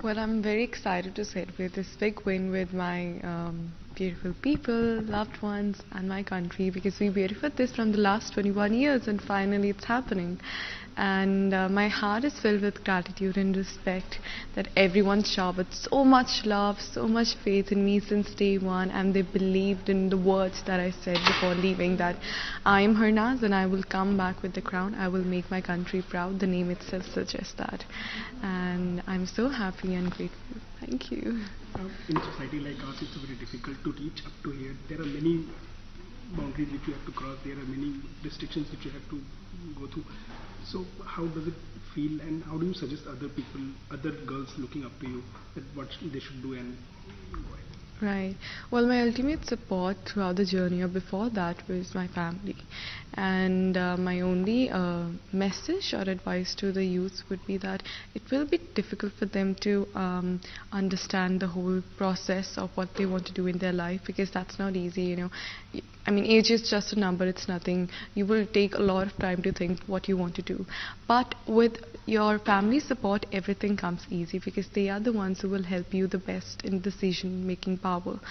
Well, I'm very excited to celebrate this big win with my beautiful people, loved ones, and my country because we waited for this from the last 21 years and finally it's happening. And my heart is filled with gratitude and respect that everyone showered so much love, so much faith in me since day one, and they believed in the words that I said before leaving that I am Harnaz and I will come back with the crown. I will make my country proud. The name itself suggests that. And I'm so happy and grateful. Thank you. In a society like ours, it's very difficult to reach up to here. There are many boundaries which you have to cross. There are many restrictions which you have to go through. So how does it feel, and how do you suggest other people, other girls looking up to you, that what they should do and go ahead? Right. Well, my ultimate support throughout the journey or before that was my family. And my only message or advice to the youth would be that it will be difficult for them to understand the whole process of what they want to do in their life because that's not easy. I mean, age is just a number, it's nothing. You will take a lot of time to think what you want to do. But with your family support, everything comes easy because they are the ones who will help you the best in decision making power.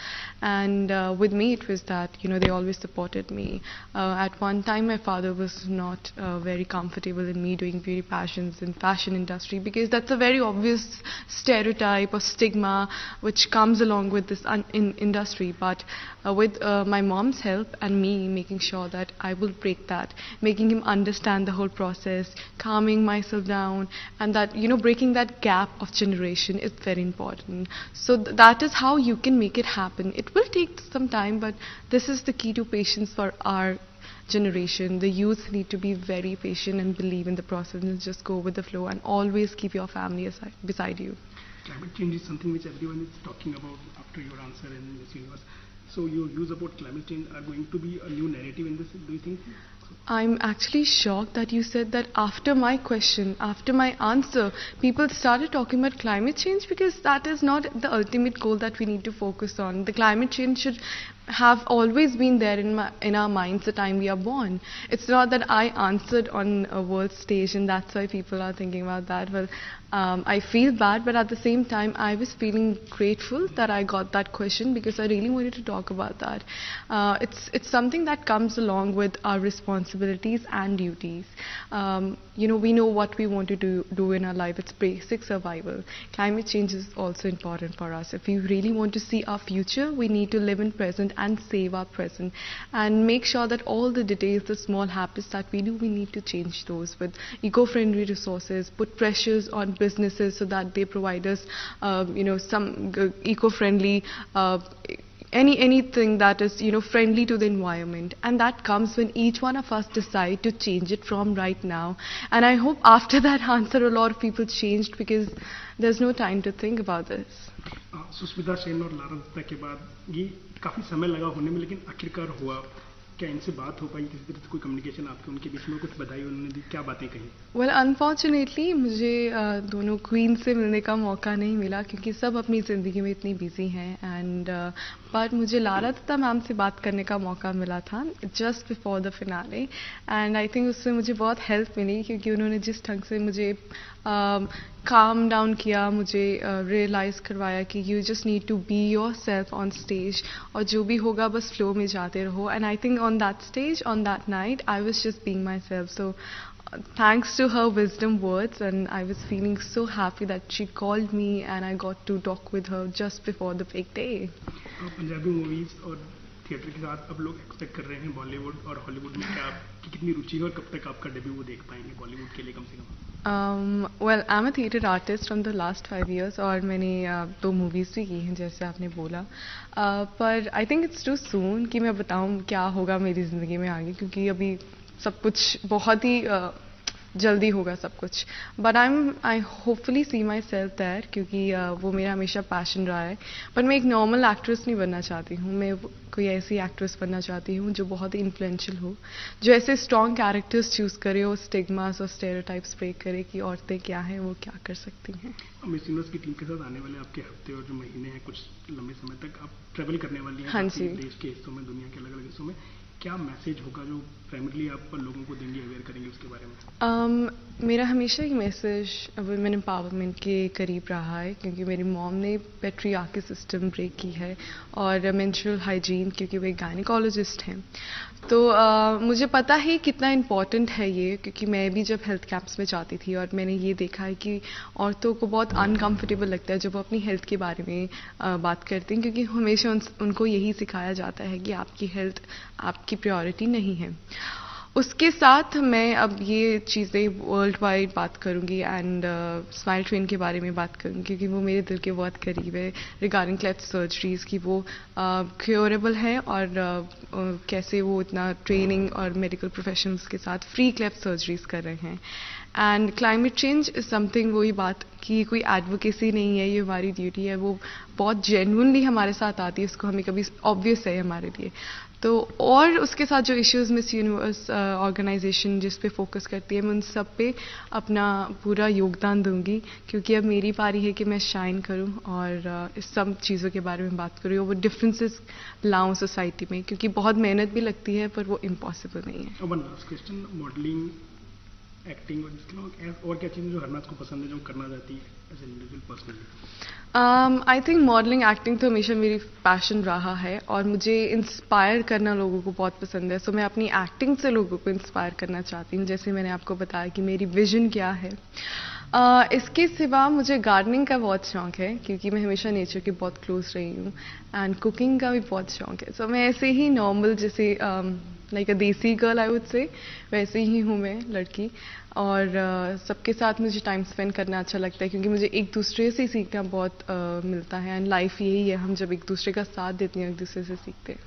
And with me, it was that, they always supported me. At one time, my father was not very comfortable in me doing beauty passions in fashion industry because that's a very obvious stereotype or stigma which comes along with this in industry. But with my mom's help and me making sure that I will break that, making him understand the whole process, calming myself down, and that, breaking that gap of generation is very important. So that is how you can make it happen. It will take some time, but this is the key to patience for our generation. The youth need to be very patient and believe in the process and just go with the flow and always keep your family beside you. Climate change is something which everyone is talking about after your answer in this universe. So your views about climate change are going to be a new narrative in this, do you think? I'm actually shocked that you said that after my question, after my answer, people started talking about climate change because that is not the ultimate goal that we need to focus on. The climate change should have always been there in our minds the time we are born. It's not that I answered on a world stage and that's why people are thinking about that. Well, I feel bad, but at the same time, I was feeling grateful that I got that question because I really wanted to talk about that. It's something that comes along with our responsibilities and duties. We know what we want to do in our life. It's basic survival. Climate change is also important for us. If we really want to see our future, we need to live in present and save our present and make sure that all the details, the small habits that we do, we need to change those with eco-friendly resources, put pressures on businesses so that they provide us, some eco-friendly anything that is friendly to the environment, and that comes when each one of us decide to change it from right now. And I hope after that answer a lot of people changed because there's no time to think about this. Sushmita Sen और Lara Dutta के बाद ये काफी समय लगा होने में, लेकिन आखिरकार हुआ। क्या इनसे बात हो पाई, किसी तरह से कोई कम्युनिकेशन आपके उनके बीच में, कुछ बधाई उन्होंने दी, क्या बातें कही? वेल अनफॉर्चुनेटली मुझे दोनों क्वीन से मिलने का मौका नहीं मिला क्योंकि सब अपनी ज़िंदगी में इतनी बिजी हैं एंड बट मुझे लारा दत्ता मैम से बात करने का मौका मिला था just before the finale and I think उससे मुझे बहुत हेल्प मिली क्योंकि उन्होंने जिस ढंग से मुझे काम डाउन किया, मुझे रियलाइज़ करवाया कि you just need to be yourself on stage और जो भी होगा बस फ्लो में जाते रहो. And I think on that stage, on that night, I was just being myself. So thanks to her wisdom words, and I was feeling so happy that she called me and I got to talk with her just before the big day. Punjabi movies और theatre के साथ अब लोग expect कर रहे हैं बॉलीवुड और Hollywood में, क्या आपकी कितनी रुचि है और कब तक आपका डेब्यू वो देख पाएंगे बॉलीवुड के लिए कम से कम? Well, I'm a theatre artist from the last 5 years और मैंने 2 मूवीज़ भी की हैं जैसे आपने बोला, पर I think it's too soon कि मैं बताऊं क्या होगा मेरी ज़िंदगी में आगे क्योंकि अभी सब कुछ बहुत ही जल्दी होगा सब कुछ. But I hopefully see myself that क्योंकि वो मेरा हमेशा पैशन रहा है. पर मैं एक नॉर्मल एक्ट्रेस नहीं बनना चाहती हूँ, मैं कोई ऐसी एक्ट्रेस बनना चाहती हूँ जो बहुत ही इन्फ्लुएंशियल हो, जो ऐसे स्ट्रॉन्ग कैरेक्टर्स चूज़ करे और स्टिग्मास और स्टेरियोटाइप्स ब्रेक करे कि औरतें क्या हैं, वो क्या कर सकती हैं. मिस यूनिवर्स की टीम के साथ आने वाले आपके हफ्ते और जो महीने हैं, कुछ लंबे समय तक आप ट्रैवल करने वाली हैं. हाँ जी. देश के हिस्सों में, दुनिया के अलग अलग हिस्सों में क्या मैसेज होगा जो प्राइमरली आप लोगों को देंगे, अवेयर करेंगे उसके बारे में? मेरा हमेशा ही मैसेज वुमेन एम्पावरमेंट के करीब रहा है, क्योंकि मेरी मॉम ने पेट्रियार्की सिस्टम ब्रेक की है और मेंस्ट्रुअल हाइजीन, क्योंकि वो एक गायनिकोलॉजिस्ट हैं। तो मुझे पता है कितना इम्पॉर्टेंट है ये, क्योंकि मैं भी जब हेल्थ कैंप्स में जाती थी और मैंने ये देखा है कि औरतों को बहुत अनकंफर्टेबल लगता है जब वो अपनी हेल्थ के बारे में बात करती हैं, क्योंकि हमेशा उनको यही सिखाया जाता है कि आपकी हेल्थ आपकी प्रायोरिटी नहीं है। उसके साथ मैं अब ये चीज़ें वर्ल्ड वाइड बात करूँगी एंड स्माइल ट्रेन के बारे में बात करूँगी, क्योंकि वो मेरे दिल के बहुत करीब है रिगार्डिंग क्लेफ्ट सर्जरीज की, वो क्योरेबल है और कैसे वो इतना ट्रेनिंग और मेडिकल प्रोफेशनल्स के साथ फ्री क्लेफ्ट सर्जरीज कर रहे हैं। And climate change is something, वही बात कि कोई एडवोकेसी नहीं है, ये हमारी ड्यूटी है, वो बहुत जेन्युइनली हमारे साथ आती है, उसको हमें कभी ऑब्वियस है हमारे लिए। तो और उसके साथ जो इश्यूज मिस यूनिवर्स ऑर्गेनाइजेशन जिस पे फोकस करती है, मैं उन सब पे अपना पूरा योगदान दूंगी, क्योंकि अब मेरी पारी है कि मैं शाइन करूं और इस सब चीज़ों के बारे में बात करूं और वो डिफरेंसेस लाऊं सोसाइटी में, क्योंकि बहुत मेहनत भी लगती है पर वो इम्पॉसिबल नहीं है। One last question, modelling, acting और क्या चीज़ें जो हरनाज को पसंद है, जो करना चाहती है as an individual personally? I think modelling acting तो हमेशा मेरी पैशन रहा है और मुझे इंस्पायर करना लोगों को बहुत पसंद है। सो मैं अपनी एक्टिंग से लोगों को इंस्पायर करना चाहती हूँ, जैसे मैंने आपको बताया कि मेरी विजन क्या है। इसके सिवा मुझे गार्डनिंग का बहुत शौक है, क्योंकि मैं हमेशा नेचर के बहुत क्लोज रही हूँ, एंड कुकिंग का भी बहुत शौक है। सो मैं ऐसे ही नॉर्मल, जैसे लाइक अ देसी गर्ल आई वुड से, वैसे ही हूँ मैं लड़की, और सबके साथ मुझे टाइम स्पेंड करना अच्छा लगता है, क्योंकि मुझे एक दूसरे से सीखना बहुत मिलता है, एंड लाइफ यही है, हम जब एक दूसरे का साथ देते हैं एक दूसरे से सीखते हैं।